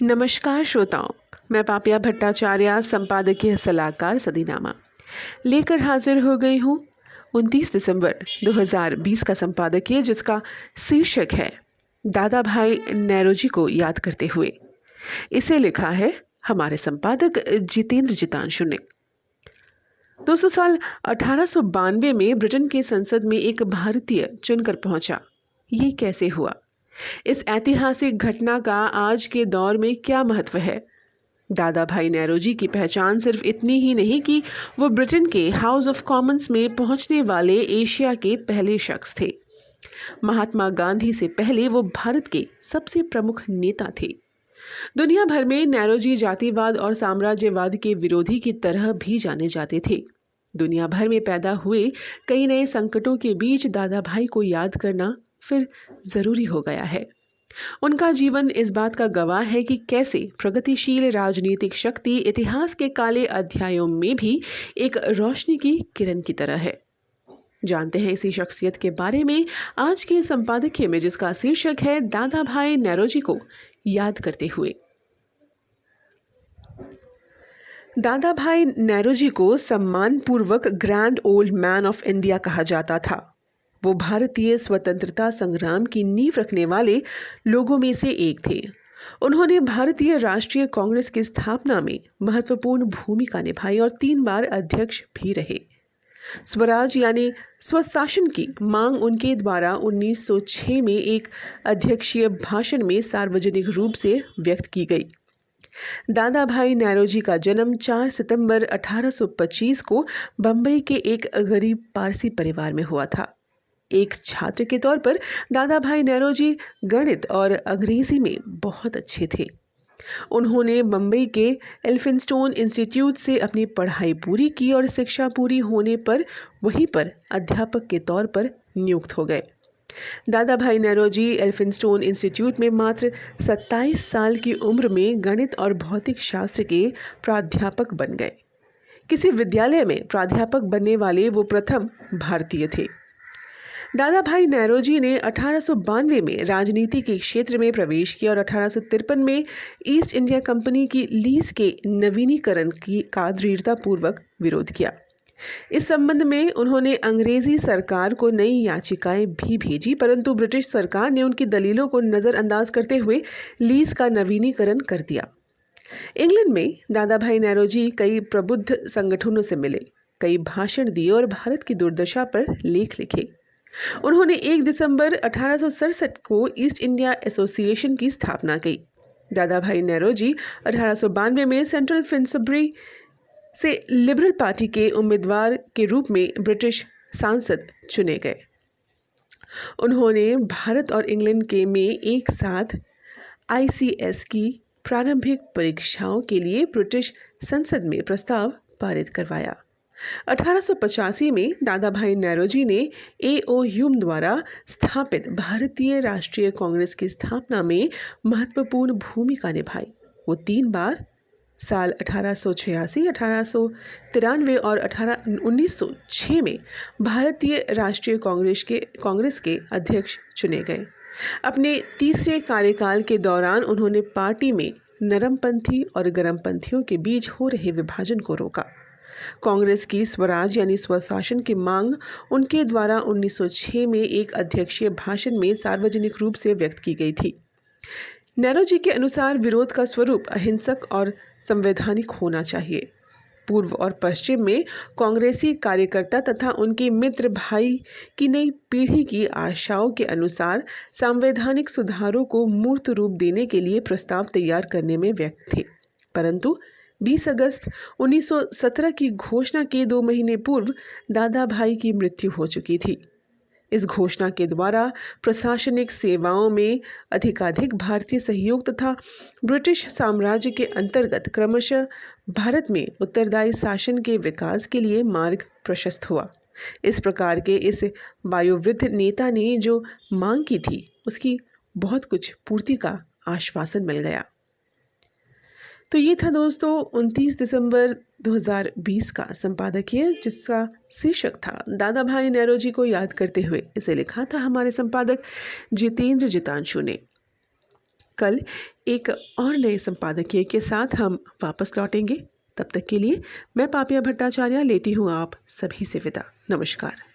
नमस्कार श्रोताओं, मैं पापिया भट्टाचार्य संपादकीय सलाहकार सदीनामा लेकर हाजिर हो गई हूँ 29 दिसंबर 2020 का संपादकीय, जिसका शीर्षक है दादा भाई नेरोजी को याद करते हुए। इसे लिखा है हमारे संपादक जितेंद्र जितांशु ने। दोस्तों, साल 1892 में ब्रिटेन के संसद में एक भारतीय चुनकर पहुंचा। ये कैसे हुआ? इस ऐतिहासिक घटना का आज के दौर में क्या महत्व है? दादा भाई नेरोजी की पहचान सिर्फ इतनी ही नहीं कि वो ब्रिटेन के हाउस ऑफ कॉमन्स में पहुंचने वाले एशिया के पहले शख्स थे। महात्मा गांधी से पहले वो भारत के सबसे प्रमुख नेता थे। दुनिया भर में नेरोजी जातिवाद और साम्राज्यवाद के विरोधी की तरह भी जाने जाते थे। दुनिया भर में पैदा हुए कई नए संकटों के बीच दादा भाई को याद करना फिर जरूरी हो गया है। उनका जीवन इस बात का गवाह है कि कैसे प्रगतिशील राजनीतिक शक्ति इतिहास के काले अध्यायों में भी एक रोशनी की किरण की तरह है। जानते हैं इसी शख्सियत के बारे में आज के संपादकीय में, जिसका शीर्षक है दादा भाई नेरोजी को याद करते हुए। दादा भाई नेरोजी को सम्मानपूर्वक grand old man of India कहा जाता था। वो भारतीय स्वतंत्रता संग्राम की नींव रखने वाले लोगों में से एक थे। उन्होंने भारतीय राष्ट्रीय कांग्रेस की स्थापना में महत्वपूर्ण भूमिका निभाई और 3 बार अध्यक्ष भी रहे। स्वराज यानी स्वशासन की मांग उनके द्वारा 1906 में एक अध्यक्षीय भाषण में सार्वजनिक रूप से व्यक्त की गई। दादा भाई नेरोजी का जन्म 4 सितंबर 1825 को बंबई के एक गरीब पारसी परिवार में हुआ था। एक छात्र के तौर पर दादा भाई नेरोजी गणित और अंग्रेजी में बहुत अच्छे थे। उन्होंने बंबई के एल्फिंस्टोन इंस्टीट्यूट से अपनी पढ़ाई पूरी की और शिक्षा पूरी होने पर वहीं पर अध्यापक के तौर पर नियुक्त हो गए। दादा भाई नेरोजी एल्फिंस्टोन इंस्टीट्यूट में मात्र 27 साल की उम्र में गणित और भौतिक शास्त्र के प्राध्यापक बन गए। किसी विद्यालय में प्राध्यापक बनने वाले वो प्रथम भारतीय थे। दादा भाई नेरोजी ने 1892 में राजनीति के क्षेत्र में प्रवेश किया और 1853 में ईस्ट इंडिया कंपनी की लीज के नवीनीकरण का दृढ़तापूर्वक विरोध किया। इस संबंध में उन्होंने अंग्रेजी सरकार को नई याचिकाएं भी भेजी, परंतु ब्रिटिश सरकार ने उनकी दलीलों को नज़रअंदाज करते हुए लीज का नवीनीकरण कर दिया। इंग्लैंड में दादा भाई नेरोजी कई प्रबुद्ध संगठनों से मिले, कई भाषण दिए और भारत की दुर्दशा पर लेख लिखे। उन्होंने 1 दिसंबर 1867 को ईस्ट इंडिया एसोसिएशन की स्थापना की। दादा भाई नेरोजी 1892 में सेंट्रल फिन्सबरी से लिबरल पार्टी के उम्मीदवार के रूप में ब्रिटिश सांसद चुने गए। उन्होंने भारत और इंग्लैंड के में एक साथ ICS की प्रारंभिक परीक्षाओं के लिए ब्रिटिश संसद में प्रस्ताव पारित करवाया। 1885 में दादा भाई नेरोजी ने A.O. ह्यूम द्वारा स्थापित भारतीय राष्ट्रीय कांग्रेस की स्थापना में महत्वपूर्ण भूमिका निभाई। वो 3 बार साल 1886, 1893 और 1906 में भारतीय राष्ट्रीय कांग्रेस के अध्यक्ष चुने गए। अपने तीसरे कार्यकाल के दौरान उन्होंने पार्टी में नरमपंथी और गरमपंथियों के बीच हो रहे विभाजन को रोका। कांग्रेस की स्वराज यानी स्वशासन की मांग उनके द्वारा 1906 में एक अध्यक्षीय भाषण में सार्वजनिक रूप से व्यक्त की गई थी। नेरोजी के अनुसार विरोध का स्वरूप अहिंसक और संवैधानिक होना चाहिए। पूर्व और पश्चिम में कांग्रेसी कार्यकर्ता तथा उनके मित्र भाई की नई पीढ़ी की आशाओं के अनुसार संवैधानिक सुधारों को मूर्त रूप देने के लिए प्रस्ताव तैयार करने में व्यस्त थे, परंतु 20 अगस्त 1917 की घोषणा के 2 महीने पूर्व दादा भाई की मृत्यु हो चुकी थी। इस घोषणा के द्वारा प्रशासनिक सेवाओं में अधिकाधिक भारतीय सहयोग तथा ब्रिटिश साम्राज्य के अंतर्गत क्रमशः भारत में उत्तरदायी शासन के विकास के लिए मार्ग प्रशस्त हुआ। इस प्रकार के इस वायुवृद्ध नेता ने जो मांग की थी, उसकी बहुत कुछ पूर्ति का आश्वासन मिल गया। तो ये था दोस्तों 29 दिसंबर 2020 का संपादकीय, जिसका शीर्षक था दादा भाई नेरोजी को याद करते हुए। इसे लिखा था हमारे संपादक जितेंद्र जितांशु ने। कल एक और नए संपादकीय के साथ हम वापस लौटेंगे। तब तक के लिए मैं पापिया भट्टाचार्य लेती हूँ आप सभी से विदा। नमस्कार।